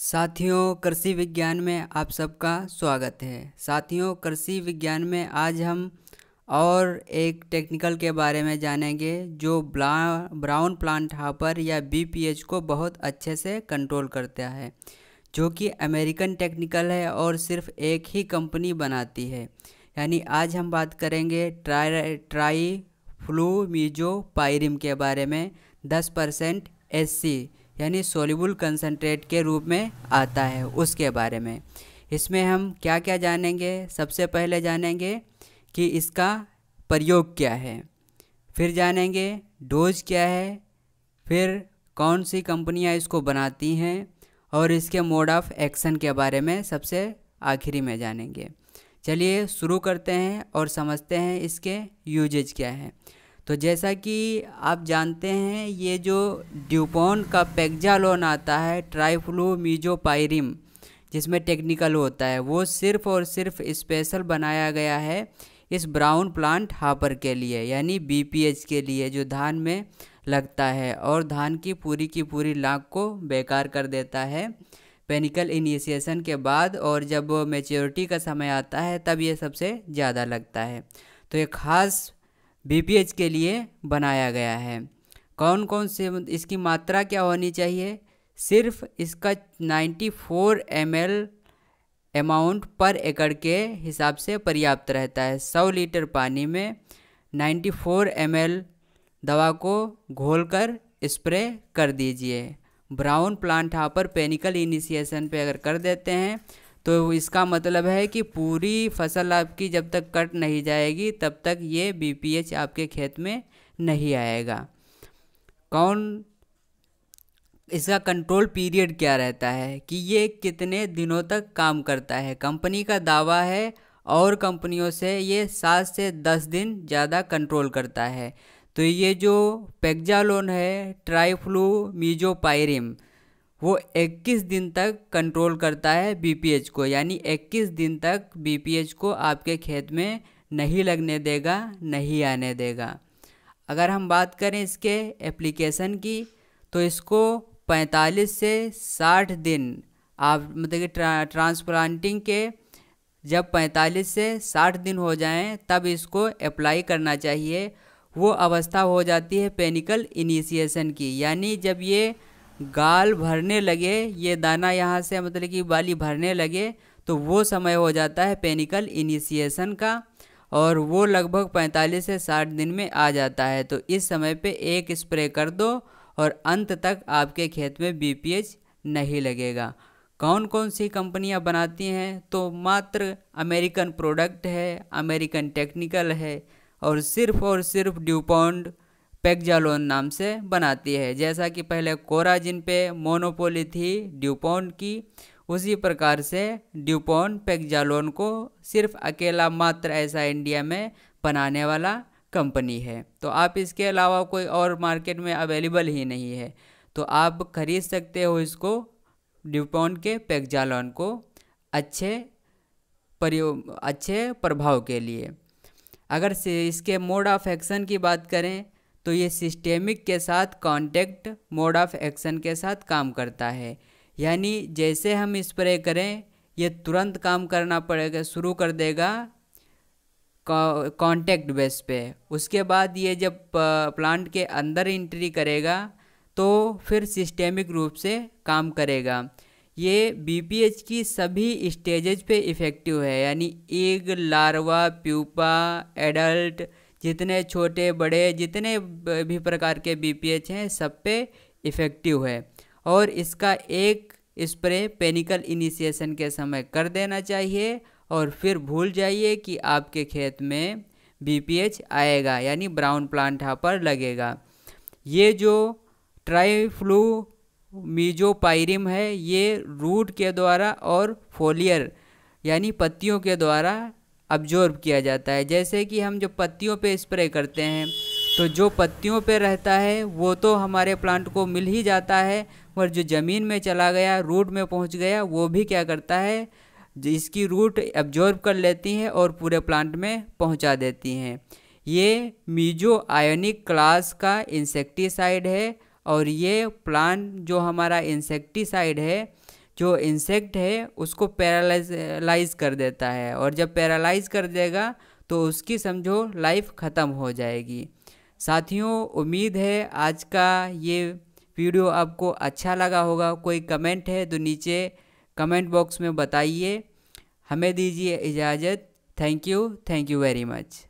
साथियों, कृषि विज्ञान में आप सबका स्वागत है। साथियों, कृषि विज्ञान में आज हम और एक टेक्निकल के बारे में जानेंगे जो ब्राउन प्लांट हॉपर या बीपीएच को बहुत अच्छे से कंट्रोल करता है, जो कि अमेरिकन टेक्निकल है और सिर्फ एक ही कंपनी बनाती है। यानी आज हम बात करेंगे ट्राईफ्लूमीजोपाइरिम के बारे में। 10% SC यानी सोल्यूबल कंसनट्रेट के रूप में आता है, उसके बारे में। इसमें हम क्या क्या जानेंगे? सबसे पहले जानेंगे कि इसका प्रयोग क्या है, फिर जानेंगे डोज क्या है, फिर कौन सी कंपनियां इसको बनाती हैं और इसके मोड ऑफ एक्शन के बारे में सबसे आखिरी में जानेंगे। चलिए शुरू करते हैं और समझते हैं इसके यूजेज क्या है। तो जैसा कि आप जानते हैं, ये जो ड्यूपॉन्ट का पेक्जालोन आता है ट्राईफ्लूमीजोपाइरिम, जिसमें टेक्निकल होता है, वो सिर्फ और सिर्फ स्पेशल बनाया गया है इस ब्राउन प्लांट हॉपर के लिए, यानी बीपीएच के लिए, जो धान में लगता है और धान की पूरी लाख को बेकार कर देता है पेनिकल इनिशिएशन के बाद, और जब मैच्योरिटी का समय आता है तब ये सबसे ज़्यादा लगता है। तो ये खास बीपीएच के लिए बनाया गया है। कौन कौन से इसकी मात्रा क्या होनी चाहिए? सिर्फ इसका 94 ml अमाउंट पर एकड़ के हिसाब से पर्याप्त रहता है। 100 लीटर पानी में 94 ml दवा को घोलकर स्प्रे कर दीजिए। Brown plant hopper panicle initiation पे अगर कर देते हैं तो इसका मतलब है कि पूरी फसल आपकी जब तक कट नहीं जाएगी तब तक ये बीपीएच आपके खेत में नहीं आएगा। इसका कंट्रोल पीरियड क्या रहता है कि ये कितने दिनों तक काम करता है? कंपनी का दावा है और कंपनियों से ये 7 से 10 दिन ज़्यादा कंट्रोल करता है। तो ये जो पेक्जालोन है ट्राईफ्लूमीजोपाइरिम, वो 21 दिन तक कंट्रोल करता है बीपीएच को, यानी 21 दिन तक बीपीएच को आपके खेत में नहीं लगने देगा, नहीं आने देगा। अगर हम बात करें इसके एप्लीकेशन की, तो इसको 45 से 60 दिन आप मतलब कि ट्रांसप्लांटिंग के जब 45 से 60 दिन हो जाएं तब इसको अप्लाई करना चाहिए। वो अवस्था हो जाती है पेनिकल इनिशिएशन की, यानी जब ये गाल भरने लगे, ये दाना यहाँ से मतलब कि बाली भरने लगे, तो वो समय हो जाता है पेनिकल इनिशिएशन का, और वो लगभग 45 से 60 दिन में आ जाता है। तो इस समय पे एक स्प्रे कर दो और अंत तक आपके खेत में बीपीएच नहीं लगेगा। कौन कौन सी कंपनियां बनाती हैं? तो मात्र अमेरिकन प्रोडक्ट है, अमेरिकन टेक्निकल है, और सिर्फ ड्यूपॉन्ट पेक्जालोन नाम से बनाती है। जैसा कि पहले कोराजिन पे मोनोपोली थी ड्यूपॉन्ट की, उसी प्रकार से ड्यूपॉन्ट पेक्जालोन को सिर्फ अकेला मात्र ऐसा इंडिया में बनाने वाला कंपनी है। तो आप इसके अलावा कोई और मार्केट में अवेलेबल ही नहीं है, तो आप खरीद सकते हो इसको, ड्यूपॉन्ट के पेक्जालोन को, अच्छे प्रभाव के लिए। अगर इसके मोड ऑफ एक्शन की बात करें तो ये सिस्टेमिक के साथ कॉन्टैक्ट मोड ऑफ एक्शन के साथ काम करता है, यानी जैसे हम स्प्रे करें ये तुरंत काम करना पड़ेगा, शुरू कर देगा कॉन्टैक्ट बेस पे। उसके बाद ये जब प्लांट के अंदर एंट्री करेगा तो फिर सिस्टेमिक रूप से काम करेगा। ये बीपीएच की सभी स्टेजेज पे इफ़ेक्टिव है, यानी एग, लार्वा, प्यूपा, एडल्ट, जितने छोटे बड़े जितने भी प्रकार के बीपीएच हैं सब पे इफ़ेक्टिव है। और इसका एक स्प्रे पेनिकल इनिशिएशन के समय कर देना चाहिए और फिर भूल जाइए कि आपके खेत में बीपीएच आएगा, यानी ब्राउन प्लांट हॉपर लगेगा। ये जो ट्राईफ्लूमीजोपाइरिम है, ये रूट के द्वारा और फोलियर यानी पत्तियों के द्वारा अब्जॉर्ब किया जाता है। जैसे कि हम जो पत्तियों पे स्प्रे करते हैं तो जो पत्तियों पे रहता है वो तो हमारे प्लांट को मिल ही जाता है, और जो ज़मीन में चला गया, रूट में पहुंच गया, वो भी क्या करता है, इसकी रूट अब्जॉर्ब कर लेती हैं और पूरे प्लांट में पहुंचा देती हैं। ये मीजो आयोनिक क्लास का इंसेक्टिसाइड है, और ये प्लांट जो हमारा इंसेक्टिसाइड है जो इंसेक्ट है उसको पैरालाइज कर देता है, और जब पैरालाइज कर देगा तो उसकी समझो लाइफ ख़त्म हो जाएगी। साथियों, उम्मीद है आज का ये वीडियो आपको अच्छा लगा होगा। कोई कमेंट है तो नीचे कमेंट बॉक्स में बताइए। हमें दीजिए इजाज़त। Thank you very much.